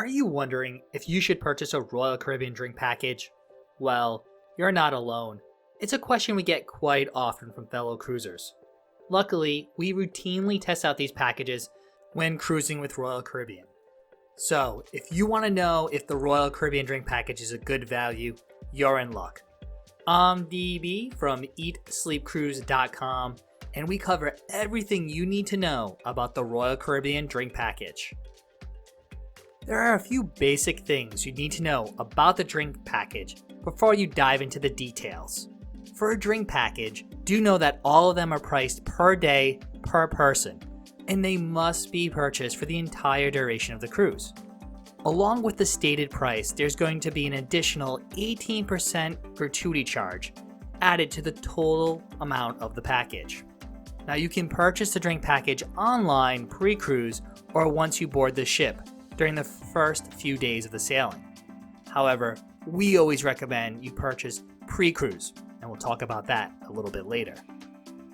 Are you wondering if you should purchase a Royal Caribbean drink package? Well, you're not alone. It's a question we get quite often from fellow cruisers. Luckily, we routinely test out these packages when cruising with Royal Caribbean. So, if you want to know if the Royal Caribbean drink package is a good value, you're in luck. I'm DB from eatsleepcruise.com, and we cover everything you need to know about the Royal Caribbean drink package. There are a few basic things you need to know about the drink package before you dive into the details. For a drink package, do know that all of them are priced per day, per person, and they must be purchased for the entire duration of the cruise. Along with the stated price, there's going to be an additional 18% gratuity charge added to the total amount of the package. Now you can purchase the drink package online pre-cruise or once you board the ship during the first few days of the sailing. However, we always recommend you purchase pre-cruise, and we'll talk about that a little bit later.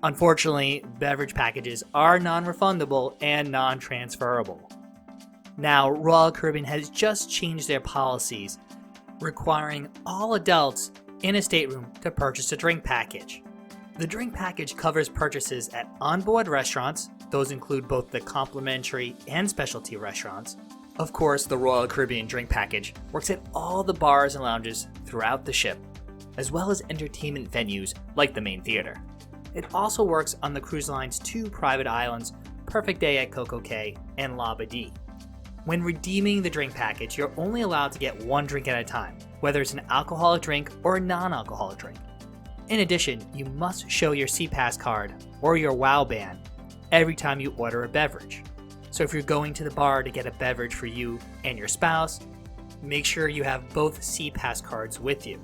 Unfortunately, beverage packages are non-refundable and non-transferable. Now, Royal Caribbean has just changed their policies, requiring all adults in a stateroom to purchase a drink package. The drink package covers purchases at onboard restaurants. Those include both the complimentary and specialty restaurants. Of course, the Royal Caribbean drink package works at all the bars and lounges throughout the ship, as well as entertainment venues like the main theater. It also works on the cruise line's 2 private islands, Perfect Day at Coco Cay and La Badee. When redeeming the drink package, you're only allowed to get 1 drink at a time, whether it's an alcoholic drink or a non-alcoholic drink. In addition, you must show your SeaPass card or your WOW band every time you order a beverage. So if you're going to the bar to get a beverage for you and your spouse, make sure you have both SeaPass cards with you.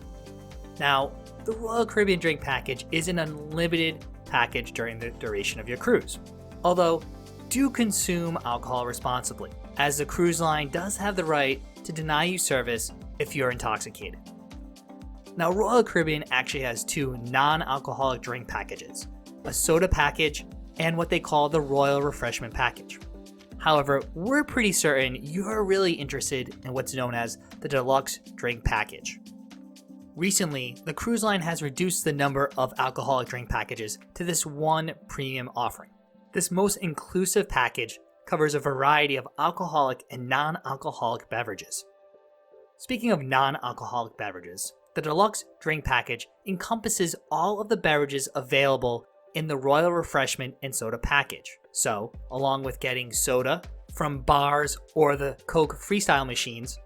Now, the Royal Caribbean drink package is an unlimited package during the duration of your cruise. Although, do consume alcohol responsibly, as the cruise line does have the right to deny you service if you're intoxicated. Now, Royal Caribbean actually has 2 non-alcoholic drink packages, a soda package and what they call the Royal Refreshment Package. However, we're pretty certain you're really interested in what's known as the Deluxe Drink Package. Recently, the cruise line has reduced the number of alcoholic drink packages to this one premium offering. This most inclusive package covers a variety of alcoholic and non-alcoholic beverages. Speaking of non-alcoholic beverages, the Deluxe Drink Package encompasses all of the beverages available in the Royal Refreshment and Soda Package. So, along with getting soda from bars or the Coke Freestyle machines,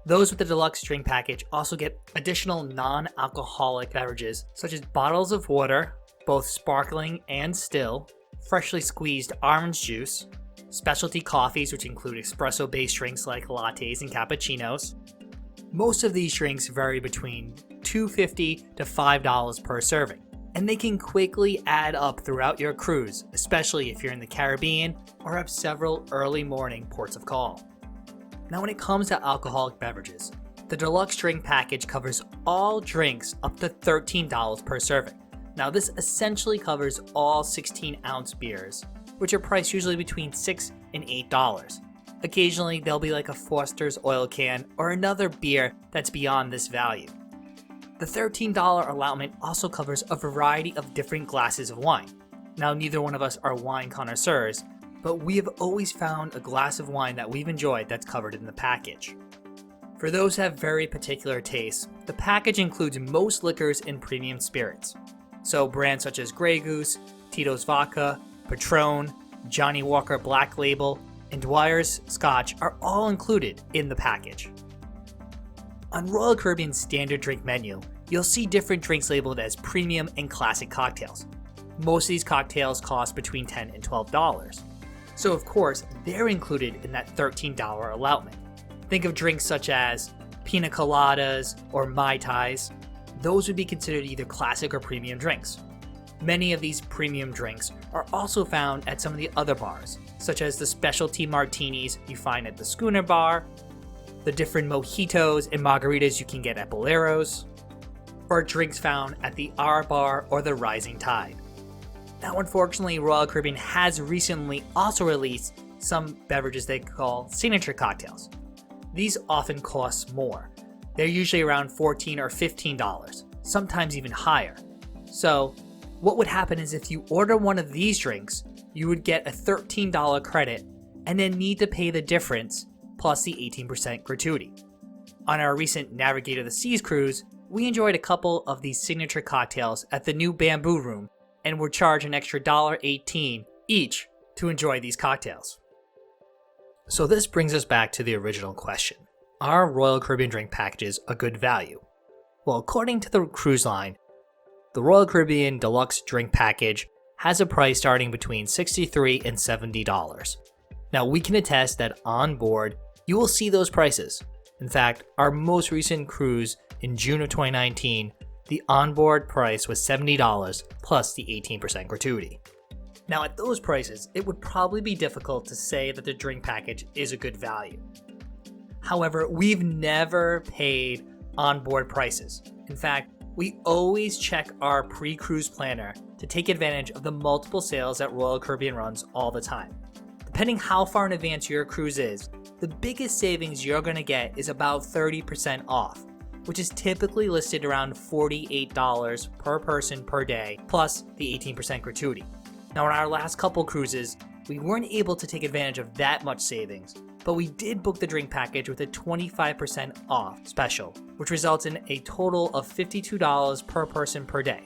those with the Deluxe Drink Package also get additional non-alcoholic beverages such as bottles of water, both sparkling and still, freshly squeezed orange juice, specialty coffees which include espresso-based drinks like lattes and cappuccinos. Most of these drinks vary between $2.50 to $5 per serving, and they can quickly add up throughout your cruise, especially if you're in the Caribbean or have several early morning ports of call. Now, when it comes to alcoholic beverages, the Deluxe Drink Package covers all drinks up to $13 per serving. Now, this essentially covers all 16-ounce beers, which are priced usually between $6 and $8. Occasionally, there'll be like a Foster's oil can or another beer that's beyond this value. The $13 allotment also covers a variety of different glasses of wine. Now, neither one of us are wine connoisseurs, but we have always found a glass of wine that we've enjoyed that's covered in the package. For those who have very particular tastes, the package includes most liquors and premium spirits. So brands such as Grey Goose, Tito's Vodka, Patron, Johnny Walker Black Label, and Dwyer's Scotch are all included in the package. On Royal Caribbean's standard drink menu, you'll see different drinks labeled as premium and classic cocktails. Most of these cocktails cost between $10 and $12. So of course, they're included in that $13 allotment. Think of drinks such as pina coladas or Mai Tais. Those would be considered either classic or premium drinks. Many of these premium drinks are also found at some of the other bars, such as the specialty martinis you find at the Schooner Bar, the different mojitos and margaritas you can get at Boleros, or drinks found at the R Bar or the Rising Tide. Now, unfortunately, Royal Caribbean has recently also released some beverages they call signature cocktails. these often cost more. They're usually around $14 or $15, sometimes even higher. So what would happen is if you order one of these drinks, you would get a $13 credit and then need to pay the difference plus the 18% gratuity. On our recent Navigate of the Seas cruise, we enjoyed a couple of these signature cocktails at the new Bamboo Room and were charged an extra $1.18 each to enjoy these cocktails. So this brings us back to the original question. Are Royal Caribbean drink packages a good value? Well, according to the cruise line, the Royal Caribbean Deluxe Drink Package has a price starting between $63 and $70. Now, we can attest that on board, you will see those prices. In fact, our most recent cruise in June of 2019, the onboard price was $70 plus the 18% gratuity. Now, at those prices, it would probably be difficult to say that the drink package is a good value. However, we've never paid onboard prices. In fact, we always check our pre-cruise planner to take advantage of the multiple sales that Royal Caribbean runs all the time. Depending how far in advance your cruise is, the biggest savings you're going to get is about 30% off, which is typically listed around $48 per person per day, plus the 18% gratuity. Now, on our last couple cruises, we weren't able to take advantage of that much savings, but we did book the drink package with a 25% off special, which results in a total of $52 per person per day.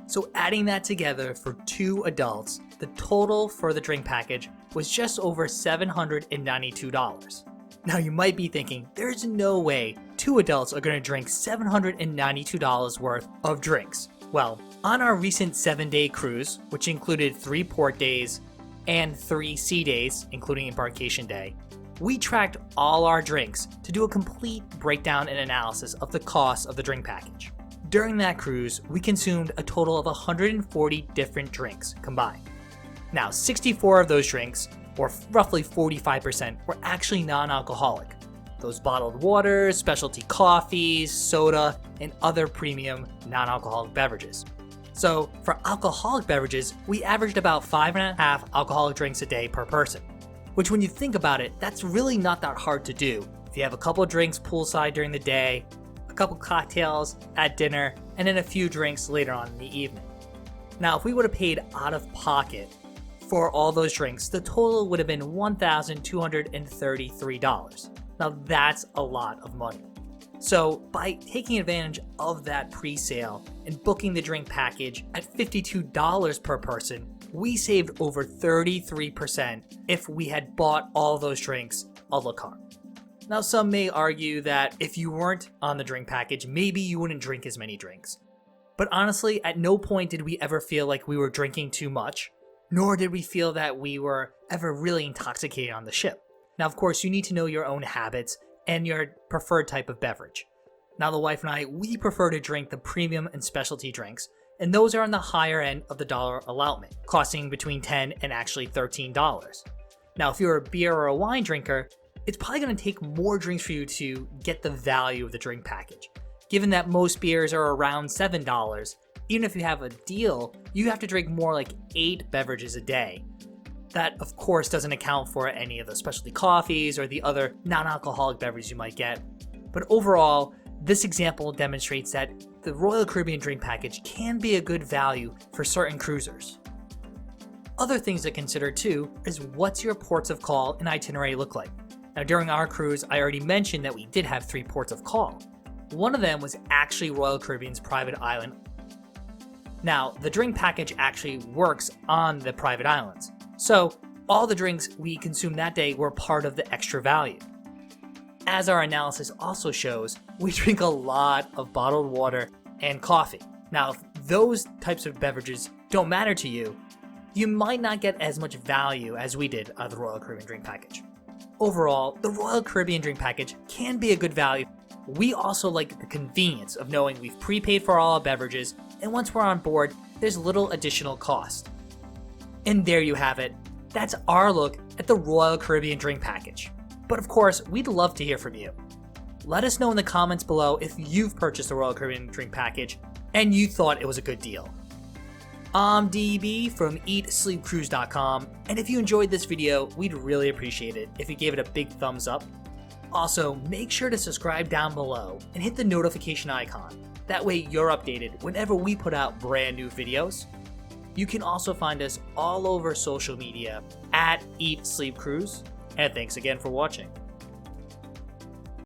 So adding that together for 2 adults, the total for the drink package was just over $792. Now you might be thinking, there's no way 2 adults are going to drink $792 worth of drinks. Well, on our recent 7-day cruise, which included 3 port days and 3 sea days, including embarkation day, we tracked all our drinks to do a complete breakdown and analysis of the cost of the drink package. During that cruise, we consumed a total of 140 different drinks combined. Now, 64 of those drinks, or roughly 45%, were actually non-alcoholic. Those bottled waters, specialty coffees, soda, and other premium non-alcoholic beverages. So for alcoholic beverages, we averaged about 5.5 alcoholic drinks a day per person, which when you think about it, that's really not that hard to do. If you have a couple of drinks poolside during the day, a couple cocktails at dinner, and then a few drinks later on in the evening. Now, if we would have paid out of pocket for all those drinks, the total would have been $1,233. Now that's a lot of money. So by taking advantage of that pre-sale and booking the drink package at $52 per person, we saved over 33% if we had bought all those drinks a la carte. Now some may argue that if you weren't on the drink package, maybe you wouldn't drink as many drinks. But honestly, at no point did we ever feel like we were drinking too much, nor did we feel that we were ever really intoxicated on the ship. Now, of course, you need to know your own habits and your preferred type of beverage. Now, the wife and I, we prefer to drink the premium and specialty drinks, and those are on the higher end of the dollar allotment, costing between $10 and actually $13. Now, if you're a beer or a wine drinker, it's probably going to take more drinks for you to get the value of the drink package. Given that most beers are around $7, even if you have a deal, you have to drink more like 8 beverages a day. That, of course, doesn't account for any of the specialty coffees or the other non-alcoholic beverages you might get. But overall, this example demonstrates that the Royal Caribbean drink package can be a good value for certain cruisers. Other things to consider too is what's your ports of call and itinerary look like. Now, during our cruise, I already mentioned that we did have 3 ports of call. One of them was actually Royal Caribbean's private island. Now, the drink package actually works on the private islands. So all the drinks we consumed that day were part of the extra value. As our analysis also shows, we drink a lot of bottled water and coffee. Now, if those types of beverages don't matter to you, you might not get as much value as we did out of the Royal Caribbean drink package. Overall, the Royal Caribbean drink package can be a good value. We also like the convenience of knowing we've prepaid for all our beverages, and once we're on board, there's little additional cost. And there you have it. That's our look at the Royal Caribbean drink package. But of course, we'd love to hear from you. Let us know in the comments below if you've purchased the Royal Caribbean drink package and you thought it was a good deal. I'm DB from EatSleepCruise.com, and if you enjoyed this video, we'd really appreciate it if you gave it a big thumbs up. Also, make sure to subscribe down below and hit the notification icon. That way you're updated whenever we put out brand new videos. You can also find us all over social media at Eat Sleep Cruise, and thanks again for watching.